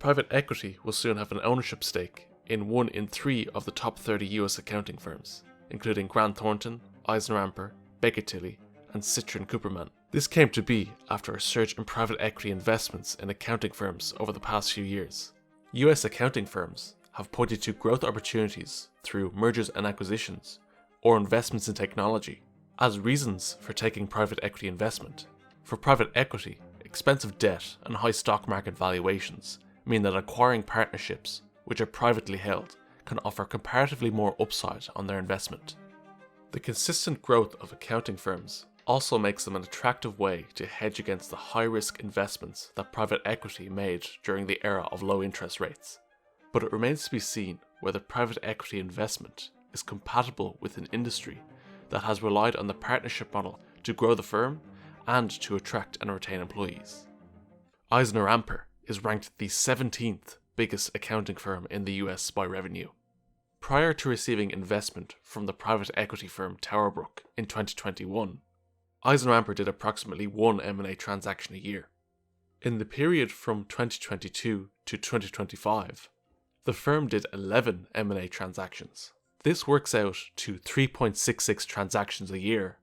private equity will soon have an ownership stake in 1 in 3 of the top 30 US accounting firms, including Grant Thornton, EisnerAmper, Baker Tilly, and Citrin Cooperman. This came to be after a surge in private equity investments in accounting firms over the past few years. US accounting firms have pointed to growth opportunities through mergers and acquisitions or investments in technology as reasons for taking private equity investment. For private equity, expensive debt and high stock market valuations mean that acquiring partnerships, which are privately held, can offer comparatively more upside on their investment. The consistent growth of accounting firms also makes them an attractive way to hedge against the high-risk investments that private equity made during the era of low interest rates. But it remains to be seen whether private equity investment is compatible with an industry that has relied on the partnership model to grow the firm and to attract and retain employees. EisnerAmper is ranked the 17th biggest accounting firm in the US by revenue. Prior to receiving investment from the private equity firm Towerbrook in 2021, EisnerAmper did approximately 1 M&A transaction a year. In the period from 2022 to 2025, the firm did 11 M&A transactions. This works out to 3.66 transactions a year,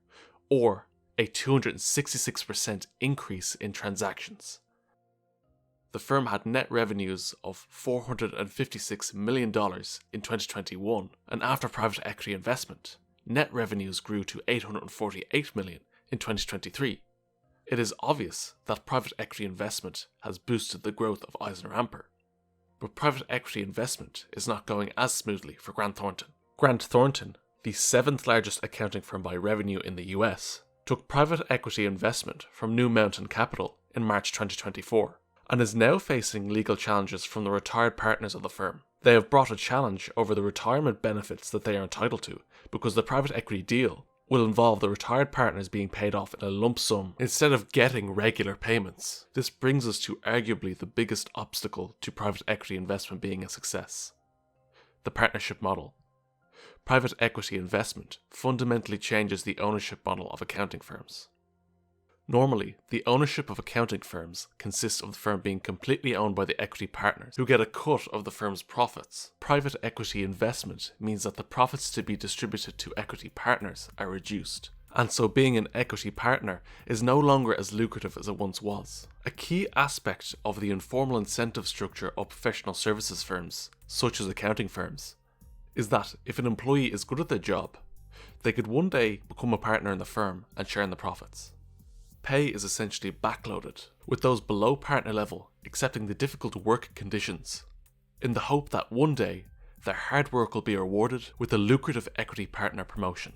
or a 266% increase in transactions. The firm had net revenues of $456 million in 2021, and after private equity investment, net revenues grew to $848 million in 2023. It is obvious that private equity investment has boosted the growth of EisnerAmper, but private equity investment is not going as smoothly for Grant Thornton. Grant Thornton, the 7th largest accounting firm by revenue in the US, took private equity investment from New Mountain Capital in March 2024, and is now facing legal challenges from the retired partners of the firm. They have brought a challenge over the retirement benefits that they are entitled to, because the private equity deal will involve the retired partners being paid off in a lump sum instead of getting regular payments. This brings us to arguably the biggest obstacle to private equity investment being a success: the partnership model. Private equity investment fundamentally changes the ownership model of accounting firms. Normally, the ownership of accounting firms consists of the firm being completely owned by the equity partners, who get a cut of the firm's profits. Private equity investment means that the profits to be distributed to equity partners are reduced, and so being an equity partner is no longer as lucrative as it once was. A key aspect of the informal incentive structure of professional services firms, such as accounting firms, is that if an employee is good at their job, they could one day become a partner in the firm and share in the profits. Pay is essentially backloaded, with those below partner level accepting the difficult work conditions, in the hope that one day their hard work will be rewarded with a lucrative equity partner promotion.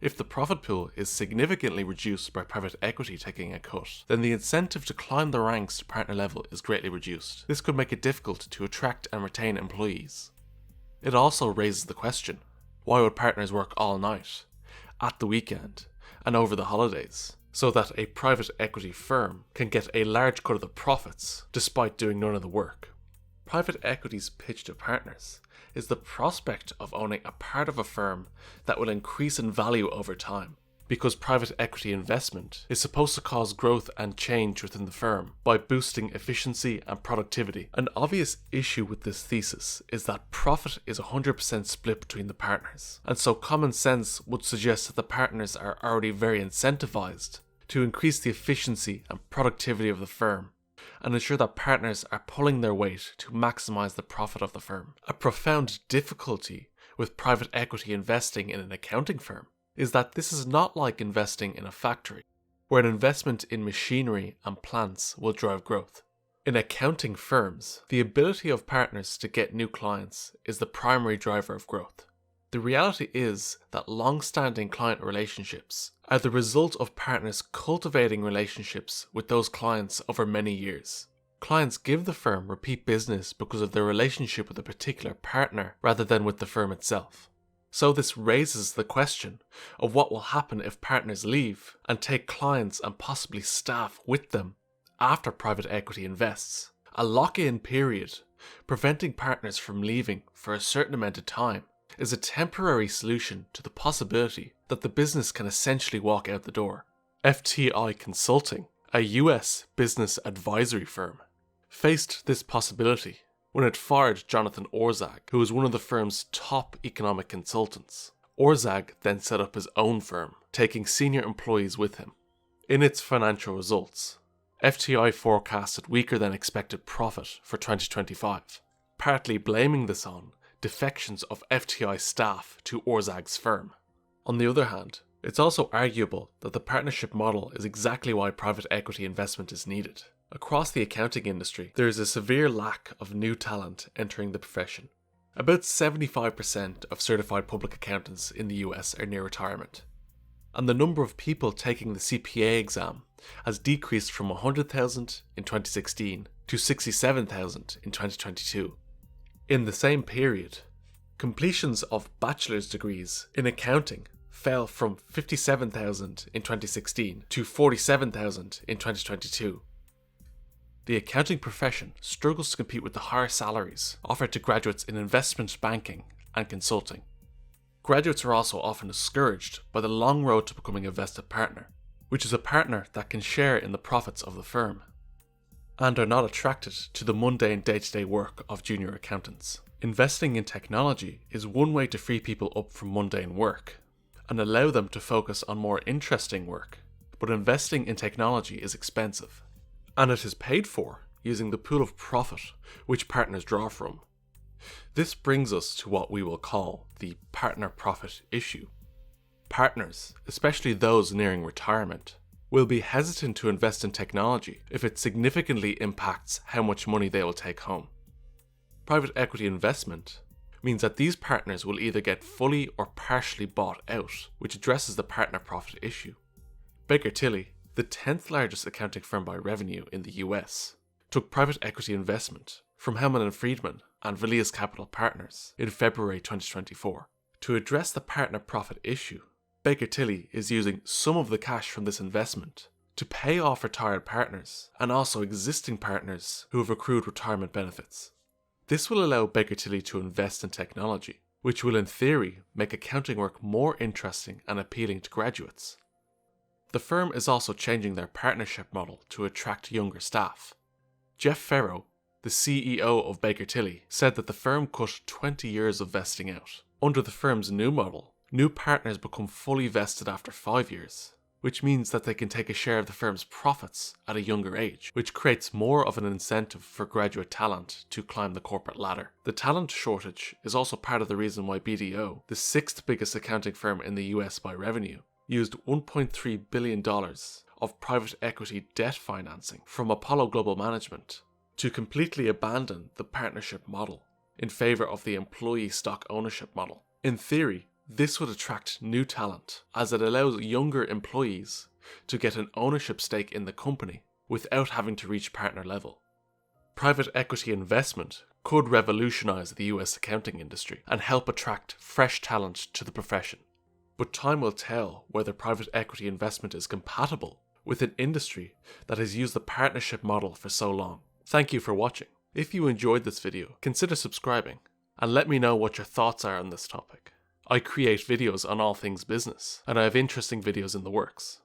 If the profit pool is significantly reduced by private equity taking a cut, then the incentive to climb the ranks to partner level is greatly reduced. This could make it difficult to attract and retain employees. It also raises the question, why would partners work all night, at the weekend, and over the holidays, so that a private equity firm can get a large cut of the profits despite doing none of the work? Private equity's pitch to partners is the prospect of owning a part of a firm that will increase in value over time, because private equity investment is supposed to cause growth and change within the firm by boosting efficiency and productivity. An obvious issue with this thesis is that profit is 100% split between the partners, and so common sense would suggest that the partners are already very incentivized to increase the efficiency and productivity of the firm and ensure that partners are pulling their weight to maximize the profit of the firm. A profound difficulty with private equity investing in an accounting firm is that this is not like investing in a factory, where an investment in machinery and plants will drive growth. In accounting firms, the ability of partners to get new clients is the primary driver of growth. The reality is that long-standing client relationships are the result of partners cultivating relationships with those clients over many years. Clients give the firm repeat business because of their relationship with a particular partner rather than with the firm itself. So this raises the question of what will happen if partners leave and take clients and possibly staff with them after private equity invests. A lock-in period, preventing partners from leaving for a certain amount of time, is a temporary solution to the possibility that the business can essentially walk out the door. FTI Consulting, a US business advisory firm, faced this possibility when it fired Jonathan Orzag, who was one of the firm's top economic consultants. Orzag then set up his own firm, taking senior employees with him. In its financial results, FTI forecasted weaker than expected profit for 2025, partly blaming this on defections of FTI staff to Orzag's firm. On the other hand, it's also arguable that the partnership model is exactly why private equity investment is needed. Across the accounting industry, there is a severe lack of new talent entering the profession. About 75% of certified public accountants in the US are near retirement, and the number of people taking the CPA exam has decreased from 100,000 in 2016 to 67,000 in 2022. In the same period, completions of bachelor's degrees in accounting fell from 57,000 in 2016 to 47,000 in 2022. The accounting profession struggles to compete with the higher salaries offered to graduates in investment banking and consulting. Graduates are also often discouraged by the long road to becoming a vested partner, which is a partner that can share in the profits of the firm, and are not attracted to the mundane day-to-day work of junior accountants. Investing in technology is one way to free people up from mundane work and allow them to focus on more interesting work, but investing in technology is expensive, and it is paid for using the pool of profit which partners draw from. This brings us to what we will call the partner profit issue. Partners, especially those nearing retirement, will be hesitant to invest in technology if it significantly impacts how much money they will take home. Private equity investment means that these partners will either get fully or partially bought out, which addresses the partner profit issue. Baker Tilly, the 10th largest accounting firm by revenue in the US, took private equity investment from Hellman & Friedman and Villiers Capital Partners in February 2024. To address the partner profit issue, Baker Tilly is using some of the cash from this investment to pay off retired partners and also existing partners who have accrued retirement benefits. This will allow Baker Tilly to invest in technology, which will in theory make accounting work more interesting and appealing to graduates. The firm is also changing their partnership model to attract younger staff. Jeff Farrow, the CEO of Baker Tilly, said that the firm cut 20 years of vesting out. Under the firm's new model, new partners become fully vested after 5 years, which means that they can take a share of the firm's profits at a younger age, which creates more of an incentive for graduate talent to climb the corporate ladder. The talent shortage is also part of the reason why BDO, the 6th biggest accounting firm in the US by revenue, used $1.3 billion of private equity debt financing from Apollo Global Management to completely abandon the partnership model in favor of the employee stock ownership model. In theory, this would attract new talent, as it allows younger employees to get an ownership stake in the company without having to reach partner level. Private equity investment could revolutionize the US accounting industry and help attract fresh talent to the profession. But time will tell whether private equity investment is compatible with an industry that has used the partnership model for so long. Thank you for watching. If you enjoyed this video, consider subscribing and let me know what your thoughts are on this topic. I create videos on all things business, and I have interesting videos in the works.